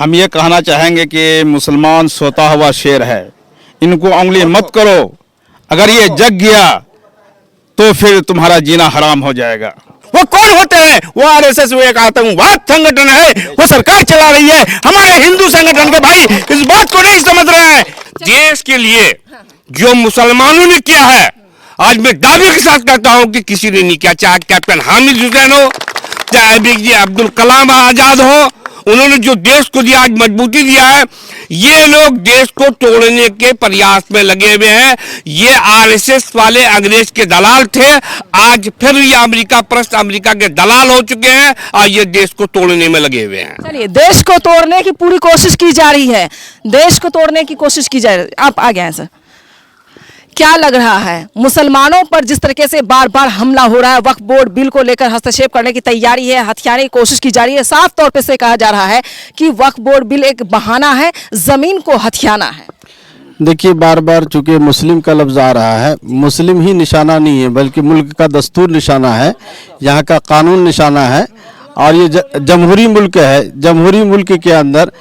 हम ये कहना चाहेंगे कि मुसलमान सोता हुआ शेर है, इनको उंगली मत करो। अगर ये जग गया तो फिर तुम्हारा जीना हराम हो जाएगा। वो कौन होते हैं? वो आरएसएस, वो एक आतंकवाद संगठन है, वो सरकार चला रही है। हमारे हिंदू संगठन के भाई इस बात को नहीं समझ रहे हैं। देश के लिए जो मुसलमानों ने किया है, आज मैं दावे के साथ कहता हूं कि किसी ने नहीं किया। चाहे कैप्टन हामिद हुसैन हो, चाहे APJ अब्दुल कलाम आजाद हो, उन्होंने जो देश को दिया, आज मजबूती दिया है। ये लोग देश को तोड़ने के प्रयास में लगे हुए हैं। ये आरएसएस वाले अंग्रेज के दलाल थे, आज फिर ये अमेरिका परस्त अमेरिका के दलाल हो चुके हैं और ये देश को तोड़ने में लगे हुए हैं। चलिए, देश को तोड़ने की पूरी कोशिश की जा रही है, देश को तोड़ने की कोशिश की जा रही है। आप आ गए हैं सर, क्या लग रहा है मुसलमानों पर जिस तरीके से बार बार हमला हो रहा है, वक्फ बोर्ड बिल को लेकर हस्तक्षेप करने की तैयारी है, हथियाने की कोशिश की जा रही है, साफ तौर पे से कहा जा रहा है कि वक्फ बोर्ड बिल एक बहाना है, जमीन को हथियाना है। देखिए, बार बार चूंकि मुस्लिम का लफ्ज़ आ रहा है, मुस्लिम ही निशाना नहीं है बल्कि मुल्क का दस्तूर निशाना है, यहाँ का कानून निशाना है। और ये जमहूरी मुल्क है। जमहूरी मुल्क के अंदर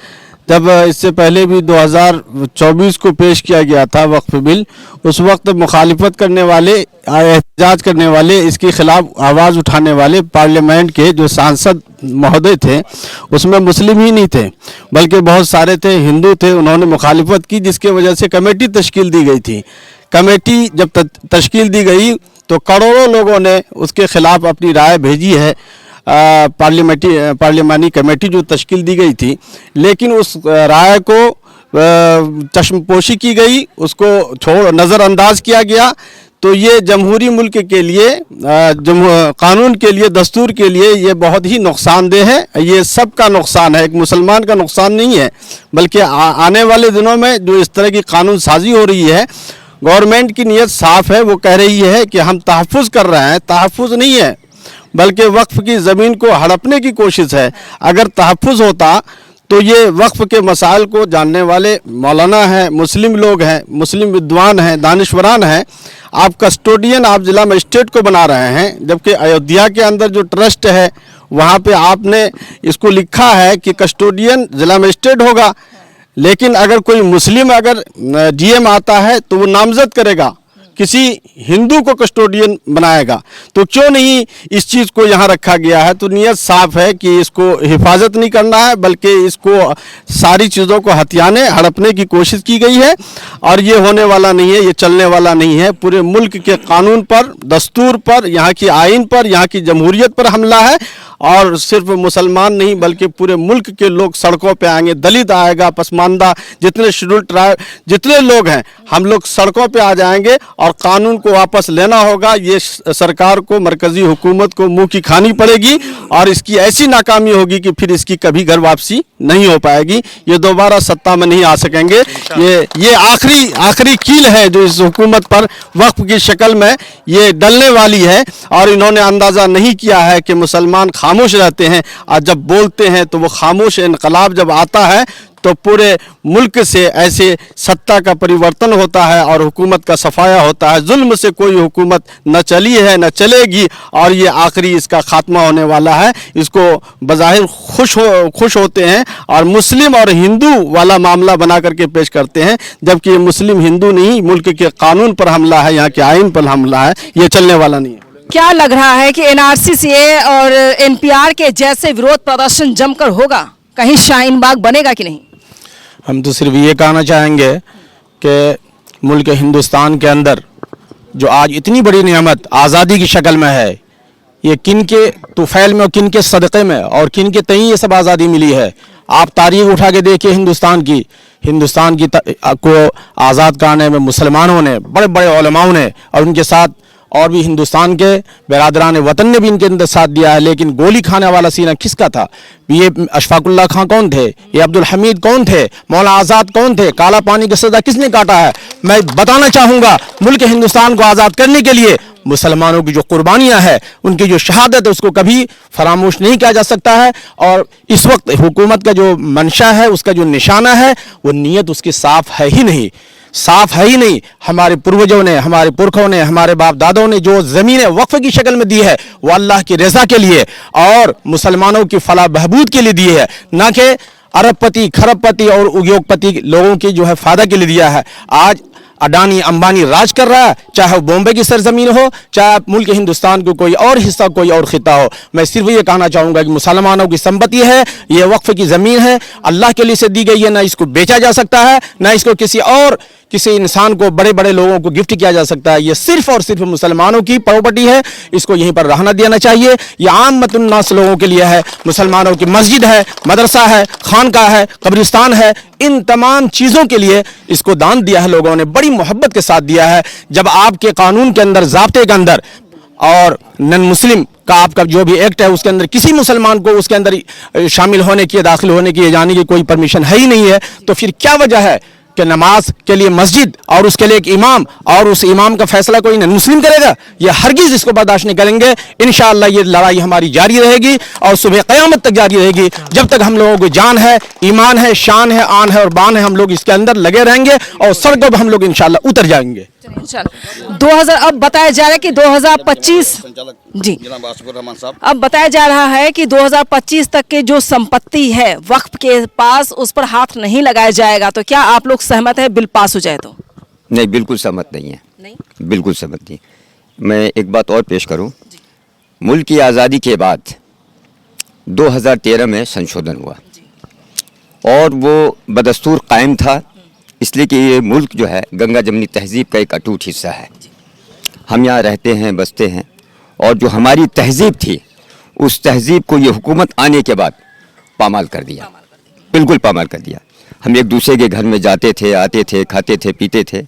जब इससे पहले भी 2024 को पेश किया गया था वक्फ बिल, उस वक्त मुखालिफत करने वाले, एहतजाज करने वाले, इसके खिलाफ आवाज़ उठाने वाले पार्लियामेंट के जो सांसद महोदय थे, उसमें मुस्लिम ही नहीं थे बल्कि बहुत सारे थे, हिंदू थे। उन्होंने मुखालिफत की, जिसकी वजह से कमेटी तश्कील दी गई थी। कमेटी जब तश्कील दी गई तो करोड़ों लोगों ने उसके खिलाफ अपनी राय भेजी है। पार्लियामानी कमेटी जो तश्कील दी गई थी, लेकिन उस राय को चश्मपोशी की गई, उसको नज़रअंदाज किया गया। तो ये जमहूरी मुल्क के लिए, कानून के लिए, दस्तूर के लिए ये बहुत ही नुकसानदेह है। ये सबका नुकसान है, एक मुसलमान का नुकसान नहीं है, बल्कि आने वाले दिनों में जो इस तरह की कानून साजी हो रही है, गवर्नमेंट की नीयत साफ़ है। वो कह रही है कि हम तहफ़्फ़ुज़ कर रहे हैं, तहफ़्फ़ुज़ नहीं है बल्कि वक्फ की ज़मीन को हड़पने की कोशिश है। अगर तहफ़्फ़ुज़ होता तो ये वक्फ के मसाइल को जानने वाले मौलाना हैं, मुस्लिम लोग हैं, मुस्लिम विद्वान हैं, दानिशवरान हैं। आप कस्टोडियन, आप ज़िला मजिस्ट्रेट को बना रहे हैं, जबकि अयोध्या के अंदर जो ट्रस्ट है वहाँ पे आपने इसको लिखा है कि कस्टोडियन ज़िला मजिस्ट्रेट होगा। लेकिन अगर कोई मुस्लिम अगर DM आता है तो वो नामजद करेगा, किसी हिंदू को कस्टोडियन बनाएगा। तो क्यों नहीं इस चीज़ को यहाँ रखा गया है? तो नीयत साफ है कि इसको हिफाजत नहीं करना है बल्कि इसको सारी चीज़ों को हथियाने, हड़पने की कोशिश की गई है। और ये होने वाला नहीं है, ये चलने वाला नहीं है। पूरे मुल्क के कानून पर, दस्तूर पर, यहाँ की आइन पर, यहाँ की जमहूरियत पर हमला है। और सिर्फ मुसलमान नहीं बल्कि पूरे मुल्क के लोग सड़कों पे आएंगे, दलित आएगा, पसमानदा, जितने शेड्यूल ट्राइब, जितने लोग हैं, हम लोग सड़कों पे आ जाएंगे और कानून को वापस लेना होगा। ये सरकार को, मरकजी हुकूमत को मुंह की खानी पड़ेगी और इसकी ऐसी नाकामी होगी कि फिर इसकी कभी घर वापसी नहीं हो पाएगी। ये दोबारा सत्ता में नहीं आ सकेंगे। ये आखिरी कील है जो इस हुकूमत पर वक्फ की शक्ल में ये डलने वाली है। और इन्होंने अंदाज़ा नहीं किया है कि मुसलमान खामोश रहते हैं और जब बोलते हैं तो वो खामोश इनकलाब जब आता है तो पूरे मुल्क से ऐसे सत्ता का परिवर्तन होता है और हुकूमत का सफाया होता है। जुल्म से कोई हुकूमत न चली है न चलेगी और ये आखिरी इसका खात्मा होने वाला है। इसको बज़ाहिर खुश होते हैं और मुस्लिम और हिंदू वाला मामला बना करके पेश करते हैं, जबकि ये मुस्लिम हिंदू नहीं, मुल्क के कानून पर हमला है, यहाँ के आइन पर हमला है। ये चलने वाला नहीं है। क्या लग रहा है कि NRC CA और NPR के जैसे विरोध प्रदर्शन जमकर होगा? कहीं शाहीन बाग बनेगा कि नहीं? हम तो सिर्फ ये कहना चाहेंगे कि मुल्क हिंदुस्तान के अंदर जो आज इतनी बड़ी नियामत आज़ादी की शक्ल में है, ये किन के तुफैल में और किन के सदक़े में और किन के तई ये सब आज़ादी मिली है। आप तारीख उठा के देखिए हिंदुस्तान की को आज़ाद कराने में मुसलमानों ने, बड़े बड़े उलमाओं ने और उनके साथ और भी हिंदुस्तान के बिरादरान वतन ने भी इनके अंदर साथ दिया है। लेकिन गोली खाने वाला सीना किसका था? ये अशफाकुल्ला खां कौन थे? ये अब्दुल हमीद कौन थे? मौला आज़ाद कौन थे? काला पानी की सज़ा किसने काटा है? मैं बताना चाहूँगा, मुल्क हिंदुस्तान को आज़ाद करने के लिए मुसलमानों की जो कुर्बानियाँ हैं, उनकी जो शहादत है, उसको कभी फरामोश नहीं किया जा सकता है। और इस वक्त हुकूमत का जो मंशा है, उसका जो निशाना है, वो नीयत उसकी साफ़ है ही नहीं, साफ है ही नहीं। हमारे पूर्वजों ने, हमारे पुरखों ने, हमारे बाप दादों ने जो ज़मीनें वक्फ की शक्ल में दी है, वो अल्लाह की रज़ा के लिए और मुसलमानों की फलाह बहबूद के लिए दी है, ना कि अरबपति, खरबपति और उद्योगपति लोगों की जो है फायदा के लिए दिया है। आज अडानी अंबानी राज कर रहा है, चाहे वो बॉम्बे की सरजमीन हो, चाहे मुल्क हिंदुस्तान को कोई और हिस्सा, कोई और खिता हो। मैं सिर्फ ये कहना चाहूँगा कि मुसलमानों की संपत्ति है, ये वक्फ की ज़मीन है, अल्लाह के लिए से दी गई है, ना इसको बेचा जा सकता है, ना इसको किसी इंसान को, बड़े बड़े लोगों को गिफ्ट किया जा सकता है। ये सिर्फ और सिर्फ मुसलमानों की प्रॉपर्टी है, इसको यहीं पर रहना देना चाहिए। ये आम मतुन्नास लोगों के लिए है। मुसलमानों की मस्जिद है, मदरसा है, खानका है, कब्रिस्तान है, इन तमाम चीज़ों के लिए इसको दान दिया है लोगों ने, बड़ी मोहब्बत के साथ दिया है। जब आपके कानून के अंदर, ज़ाब्ते के अंदर और नन मुस्लिम का आपका जो भी एक्ट है उसके अंदर किसी मुसलमान को उसके अंदर शामिल होने की, दाखिल होने की, जाने की कोई परमिशन है ही नहीं है, तो फिर क्या वजह है कि नमाज के लिए मस्जिद और उसके लिए एक इमाम, और उस इमाम का फैसला कोई नन मुस्लिम करेगा? ये हरगिज़ इसको बर्दाश्त नहीं करेंगे। इंशाअल्लाह ये लड़ाई हमारी जारी रहेगी और सुबह क़यामत तक जारी रहेगी। जब तक हम लोगों को जान है, ईमान है, शान है, आन है और बान है, हम लोग इसके अंदर लगे रहेंगे और सड़कों पर हम लोग इंशाअल्लाह उतर जाएंगे। इंशाल्लाह 2000 अब बताया जा रहा है कि 2025 जी अब बताया जा रहा है कि 2025 तक के जो संपत्ति है वक्फ के पास, उस पर हाथ नहीं लगाया जाएगा। तो क्या आप लोग सहमत है बिल पास हो जाए तो? नहीं, बिल्कुल सहमत नहीं है। नहीं, बिल्कुल सहमत नहीं। मैं एक बात और पेश करूं, मुल्क की आज़ादी के बाद 2013 में संशोधन हुआ और वो बदस्तूर कायम था, इसलिए कि ये मुल्क जो है गंगा जमनी तहजीब का एक अटूट हिस्सा है। हम यहाँ रहते हैं, बसते हैं, और जो हमारी तहजीब थी उस तहजीब को ये हुकूमत आने के बाद पामाल कर दिया, बिल्कुल पामाल कर दिया। हम एक दूसरे के घर में जाते थे, आते थे, खाते थे, पीते थे,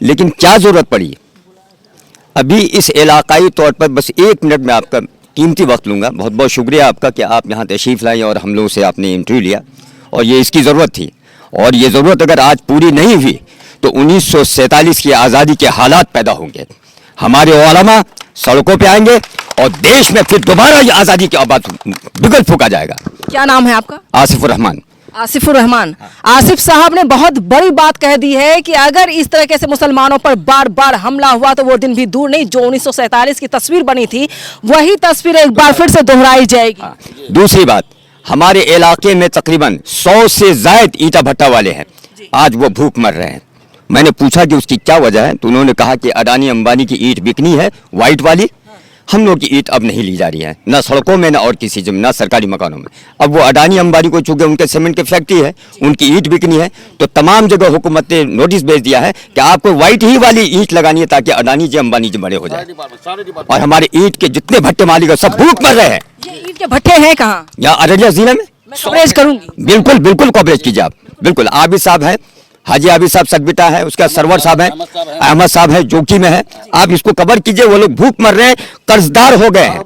लेकिन क्या ज़रूरत पड़ी? अभी इस इलाकाई तौर पर बस 1 मिनट में आपका कीमती वक्त लूँगा। बहुत बहुत शुक्रिया आपका कि आप यहाँ तशरीफ़ लाए और हम लोगों से आपने इंटरव्यू लिया, और ये इसकी ज़रूरत थी। और ये ज़रूरत अगर आज पूरी नहीं हुई तो 1947 की आज़ादी के हालात पैदा होंगे। हमारे उलमा सड़कों पे आएंगे और देश में फिर दोबारा ये आज़ादी की आवाज़ बिगल फूका जाएगा। क्या नाम है आपका? आसिफुर रहमान। आसिफुर रहमान। आसिफ साहब ने बहुत बड़ी बात कह दी है कि अगर इस तरीके से मुसलमानों पर बार बार हमला हुआ तो वो दिन भी दूर नहीं, जो 1947 की तस्वीर बनी थी वही तस्वीर एक बार फिर से दोहराई जाएगी। दूसरी बात, हमारे इलाके में तकरीबन 100 से ज़ायद ईंटा भट्टा वाले हैं, आज वो भूख मर रहे हैं। मैंने पूछा कि उसकी क्या वजह है, तो उन्होंने कहा कि अडानी अंबानी की ईंट बिकनी है, वाइट वाली। हम लोग की ईंट अब नहीं ली जा रही है, ना सड़कों में, ना और किसी जगह, ना सरकारी मकानों में। अब वो अडानी अंबानी को, चूंकि उनके सीमेंट की फैक्ट्री है, उनकी ईंट बिकनी है, तो तमाम जगह हुकूमत ने नोटिस भेज दिया है कि आपको वाइट ही वाली ईंट लगानी है ताकि अडानी जी अंबानी जी बड़े हो जाए। और हमारे ईंट के जितने भट्टे मालिक सब भूख मर रहे हैं। ये ईंट के भट्टे हैं कहाँ? यहाँ अररिया जिले में। कवरेज करूंगी, बिल्कुल बिल्कुल कवरेज कीजिए आप। बिल्कुल आबिद साहब है, हाजी आबिद साहब सदबिटा है, उसका सरवर साहब है, अहमद साहब है, जोकी में है। आप इसको कवर कीजिए। वो लोग भूख मर रहे हैं, कर्जदार हो गए हैं,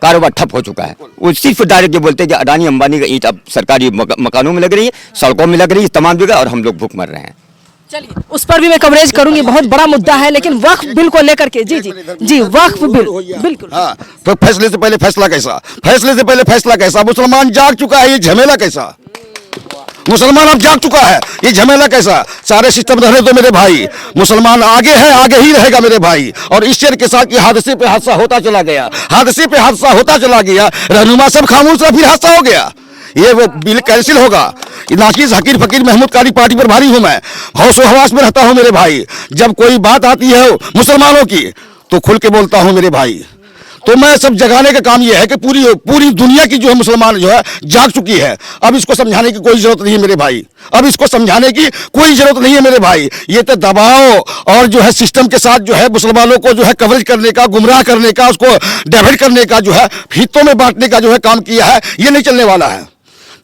कारोबार ठप हो चुका है। वो सिर्फ डायरेक्ट ये बोलते हैं कि अडानी अंबानी का ईंट अब सरकारी मकानों में लग रही है, सड़कों में लग रही है, तमाम जगह, और हम लोग भूख मर रहे हैं। चलिए उस पर भी मैं कवरेज करूंगी, बहुत बड़ा मुद्दा है। लेकिन वक्फ बिल को लेकर के जी वक्फ बिल बिल्कुल। हाँ, तो फैसले से पहले फैसला कैसा, फैसले से पहले फैसला कैसा? मुसलमान जाग चुका है, ये झमेला कैसा? मुसलमान अब जाग चुका है, ये झमेला कैसा? सारे सिस्टम रहने दो मेरे भाई, मुसलमान आगे है, आगे ही रहेगा मेरे भाई। और इस शेर के साथ हादसे पे हादसा होता चला गया, हादसे पे हादसा होता चला गया, रहनुमा सब खामोश, फिर हादसा हो गया। ये वो बिल कैंसिल होगा। नाकिस हकीर फकीर महमूद कारी पार्टी पर भारी हूं मैं, हौस हवास में रहता हूं मेरे भाई। जब कोई बात आती है मुसलमानों की तो खुल के बोलता हूं मेरे भाई। तो मैं सब जगाने का काम यह है कि पूरी दुनिया की जो है मुसलमान जो है जाग चुकी है। अब इसको समझाने की कोई जरूरत नहीं है मेरे भाई, अब इसको समझाने की कोई जरूरत नहीं है मेरे भाई। ये तो दबाव और जो है सिस्टम के साथ जो है मुसलमानों को जो है कवरेज करने का, गुमराह करने का, उसको डाइवर्ट करने का, जो है हिस्सों में बांटने का जो है काम किया है, ये नहीं चलने वाला है।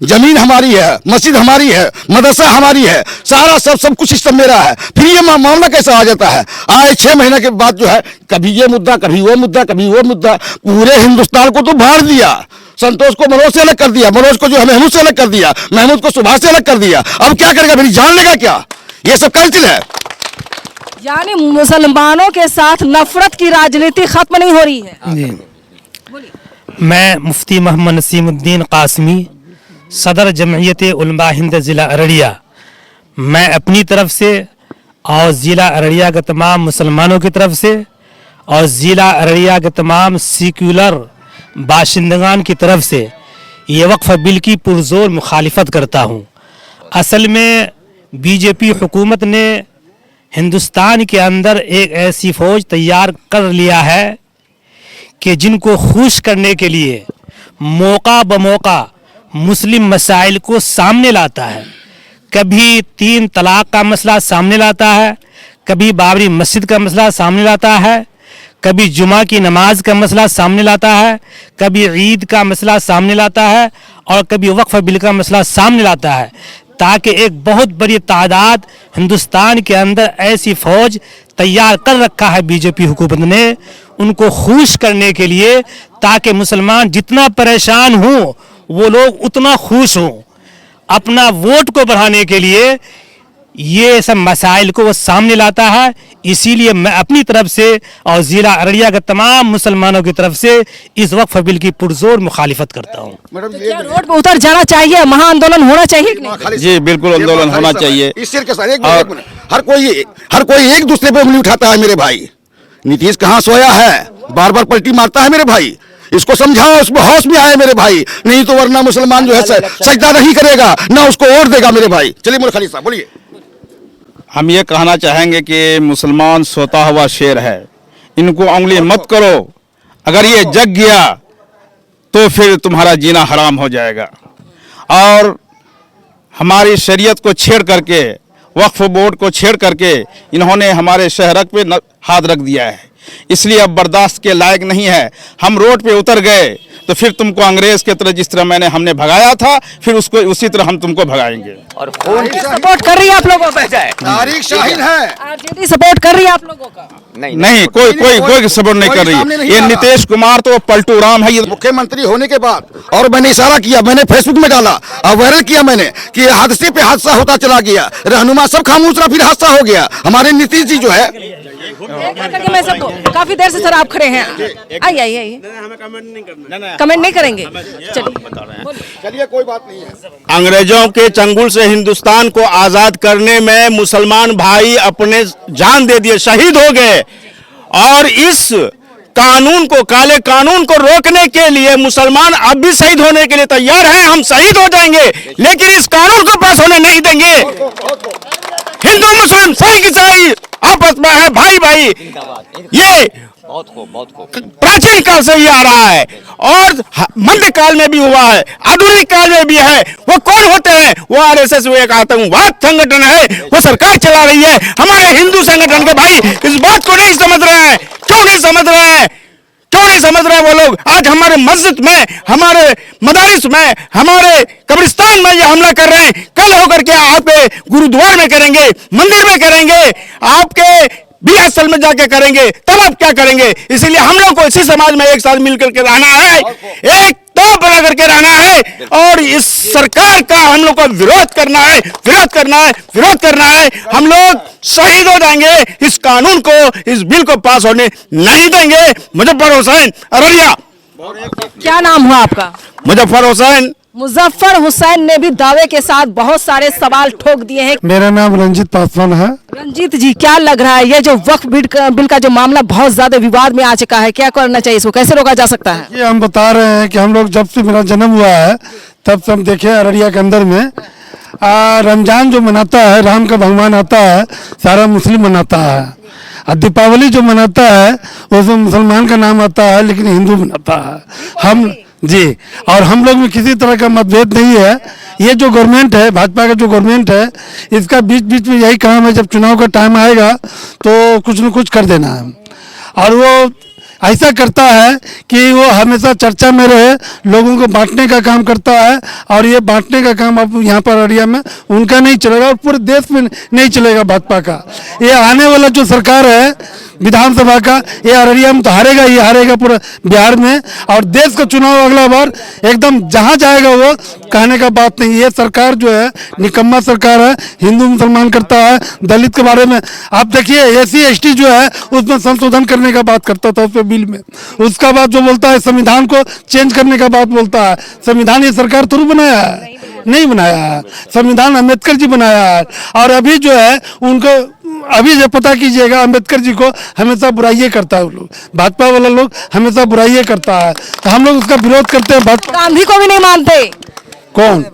जमीन हमारी है, मस्जिद हमारी है, मदरसा हमारी है, सारा सब कुछ सिस्टम मेरा है। फिर ये मामला कैसा आ जाता है? आए 6 महीने के बाद जो है कभी ये मुद्दा, कभी वो मुद्दा, कभी वो मुद्दा, पूरे हिंदुस्तान को तो भाड़ दिया। संतोष को मनोज से अलग कर दिया, मनोज को जो है महमूद से अलग कर दिया, महमूद को सुभाष से अलग कर दिया। अब क्या करेगा? मेरी जान लेगा क्या? ये सब कैंसिल है। यानी मुसलमानों के साथ नफरत की राजनीति खत्म नहीं हो रही है। जी, मैं मुफ्ती मोहम्मद नसीमुद्दीन कासमी, सदर जमयत उलमा हिंद ज़िला अररिया, मैं अपनी तरफ से और ज़िला अररिया के तमाम मुसलमानों की तरफ से और ज़िला अररिया के तमाम सेक्युलर बाशिंदगान की तरफ से ये वक्फ बिल की पुरजोर मुखालिफत करता हूँ। असल में बीजेपी हुकूमत ने हिंदुस्तान के अंदर एक ऐसी फ़ौज तैयार कर लिया है कि जिनको खुश करने के लिए मौका ब मौका मुस्लिम मसाइल को सामने लाता है। कभी 3 तलाक का मसला सामने लाता है, कभी बाबरी मस्जिद का मसला सामने लाता है, कभी जुमा की नमाज का मसला सामने लाता है, कभी ईद का मसला सामने लाता है और कभी वक्फ बिल का मसला सामने लाता है, ताकि एक बहुत बड़ी तादाद हिंदुस्तान के अंदर ऐसी फ़ौज तैयार कर रखा है बीजेपी हुकूमत ने उनको खुश करने के लिए, ताकि मुसलमान जितना परेशान हों वो लोग उतना खुश हों। अपना वोट को बढ़ाने के लिए ये सब मसाइल को वो सामने लाता है। इसीलिए मैं अपनी तरफ से और ज़िला अररिया के तमाम मुसलमानों की तरफ से इस वक्फ बिल की पुरजोर मुखालिफत करता हूँ। मैडम क्या रोड पे उतर जाना चाहिए, महाआंदोलन होना चाहिए कि नहीं? जी बिल्कुल आंदोलन होना चाहिए। इस सिर के साथ एक मिनट, हर कोई एक दूसरे पे उंगली उठाता है मेरे भाई। नीतीश कहाँ सोया है, बार बार पलटी मारता है मेरे भाई। इसको समझाओ, उसमें होश में आए मेरे भाई, नहीं तो वरना मुसलमान जो है सजदा नहीं करेगा, ना उसको वोट देगा मेरे भाई। चलिए मोर खालिद साहब बोलिए। हम ये कहना चाहेंगे कि मुसलमान सोता हुआ शेर है, इनको उंगली मत करो। अगर ये जग गया तो फिर तुम्हारा जीना हराम हो जाएगा। और हमारी शरीयत को छेड़ करके, वक्फ बोर्ड को छेड़ करके इन्होंने हमारे शहरक पे हाथ रख दिया है, इसलिए अब बर्दाश्त के लायक नहीं है। हम रोड पे उतर गए तो फिर तुमको अंग्रेज के तरह जिस तरह हमने भगाया था, फिर उसको उसी तरह हम तुमको भगाएंगे। और खून की सपोर्ट कर रही है आप लोगों को? तारीख शाहिद है। आरजेडी सपोर्ट कर रही है आप लोगों का? नहीं, कोई सपोर्ट नहीं कर रही। ये नीतीश कुमार तो पलटू राम है। ये मुख्यमंत्री होने के बाद और मैंने इशारा किया, मैंने फेसबुक में डाला और वायरल किया मैंने कि हादसे पे हादसा होता चला गया, रहनुमा सब खामोश रहा, फिर हादसा हो गया। हमारे नीतीश जी जो है मैं सबको काफी देर से सर आप खड़े हैं, आइए। कमेंट नहीं करेंगे, चलिए कोई बात नहीं है। अंग्रेजों के चंगुल से हिंदुस्तान को आजाद करने में मुसलमान भाई अपने जान दे दिए, शहीद हो गए। और इस कानून को, काले कानून को रोकने के लिए मुसलमान अब भी शहीद होने के लिए तैयार हैं। हम शहीद हो जाएंगे लेकिन इस कानून को पास होने नहीं देंगे। हिंदू मुस्लिम सिख ईसाई आपस में है भाई भाई। ये बहुत प्राचीन काल से ही आ रहा है और मध्य काल में भी हुआ है, आधुनिक काल में भी है। वो कौन होते हैं? वो आरएसएस, वो एक आतंकवाद संगठन है, वो सरकार चला रही है। हमारे हिंदू संगठन के भाई इस बात को नहीं समझ रहे हैं। क्यों नहीं समझ रहे हैं? क्यों नहीं समझ रहे वो लोग? आज हमारे मस्जिद में, हमारे मदारिस में, हमारे कब्रिस्तान में ये हमला कर रहे हैं। कल होकर के आपके गुरुद्वार में करेंगे, मंदिर में करेंगे, आपके बिया स्थल में जाके करेंगे, तब आप क्या करेंगे? इसीलिए हम लोग को इसी समाज में एक साथ मिलकर के रहना है, एक तो बना करके रहना है और इस सरकार का हम लोग को विरोध करना है, विरोध करना है, विरोध करना है। हम लोग शहीद हो जाएंगे, इस कानून को, इस बिल को पास होने नहीं देंगे। मुजफ्फर हुसैन, अररिया। क्या नाम हुआ आपका? मुजफ्फर हुसैन। मुजफ्फर हुसैन ने भी दावे के साथ बहुत सारे सवाल ठोक दिए हैं। मेरा नाम रंजीत पासवान है। रंजीत जी, क्या लग रहा है ये जो वक्फ बिल का जो मामला बहुत ज्यादा विवाद में आ चुका है, क्या करना चाहिए, इसको कैसे रोका जा सकता है? ये हम बता रहे हैं कि हम लोग जब से मेरा जन्म हुआ है तब से हम देखे अररिया के अंदर में रमजान जो मनाता है, राम का भगवान आता है, सारा मुस्लिम मनाता है। और दीपावली जो मनाता है उसमें मुसलमान का नाम आता है लेकिन हिंदू मनाता है। हम जी, और हम लोग में किसी तरह का मतभेद नहीं है। ये जो गवर्नमेंट है, भाजपा का जो गवर्नमेंट है, इसका बीच बीच में यही काम है, जब चुनाव का टाइम आएगा तो कुछ न कुछ कर देना है। और वो ऐसा करता है कि वो हमेशा चर्चा में रहे, लोगों को बांटने का काम करता है। और ये बांटने का काम अब यहाँ पर अररिया में उनका नहीं चलेगा और पूरे देश में नहीं चलेगा भाजपा का। ये आने वाला जो सरकार है विधानसभा का, ये अररिया में तो हारेगा ही हारेगा पूरा बिहार में। और देश का चुनाव अगला बार एकदम जहाँ जाएगा वो कहने का बात नहीं। ये सरकार जो है निकम्मा सरकार है, हिंदू मुसलमान करता है। दलित के बारे में आप देखिए, SC ST जो है उसमें संशोधन करने का बात करता था उसके बिल में। उसका बाद जो बोलता है संविधान को चेंज करने का बात बोलता है। संविधान ये सरकार थोड़ी बनाया है, नहीं बनाया है, संविधान अम्बेडकर जी बनाया है। और अभी जो है उनको अभी जो पता कीजिएगा, अम्बेडकर जी को हमेशा बुराइयाँ करता है वो लोग, भाजपा वाला लोग हमेशा बुराइयाँ करता है, तो हम लोग उसका विरोध करते हैं। गांधी को भी नहीं मानते, कौन?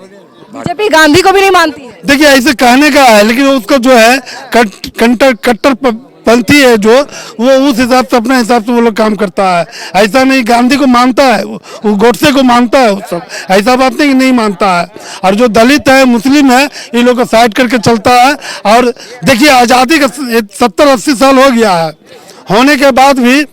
बीजेपी गांधी को भी नहीं मानती है। देखिए ऐसे कहने का है, लेकिन उसको जो है कट्टरपंथी है जो, वो उस हिसाब से अपने हिसाब से वो लोग काम करता है। ऐसा नहीं गांधी को मानता है, वो गोडसे को मानता है, वो सब ऐसा बात नहीं कि नहीं मानता है। और जो दलित है, मुस्लिम है, इन लोग को साइड करके चलता है। और देखिए आज़ादी का 70-80 साल हो गया है, होने के बाद भी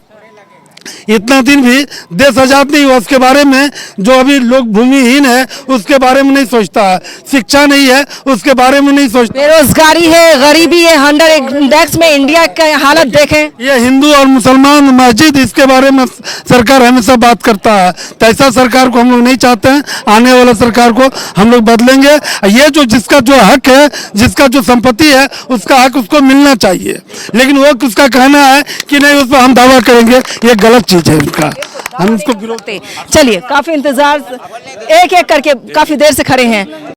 इतना दिन भी देश आजाद नहीं हुआ। उसके बारे में जो अभी लोग भूमिहीन है उसके बारे में नहीं सोचता है, शिक्षा नहीं है उसके बारे में नहीं सोचता। बेरोजगारी है, गरीबी है, हंगर इंडेक्स में इंडिया की हालत देखें। ये हिंदू और मुसलमान मस्जिद, इसके बारे में सरकार हमेशा बात करता है। तो ऐसा सरकार को हम लोग नहीं चाहते हैं। आने वाला सरकार को हम लोग बदलेंगे। ये जो जिसका जो हक है, जिसका जो संपत्ति है, उसका हक उसको मिलना चाहिए। लेकिन वो उसका कहना है कि नहीं उस पर हम दावा करेंगे, ये गलत चीज है उनका, हम इसको विरोध। चलिए, काफी इंतजार, एक एक करके काफी देर से खड़े हैं।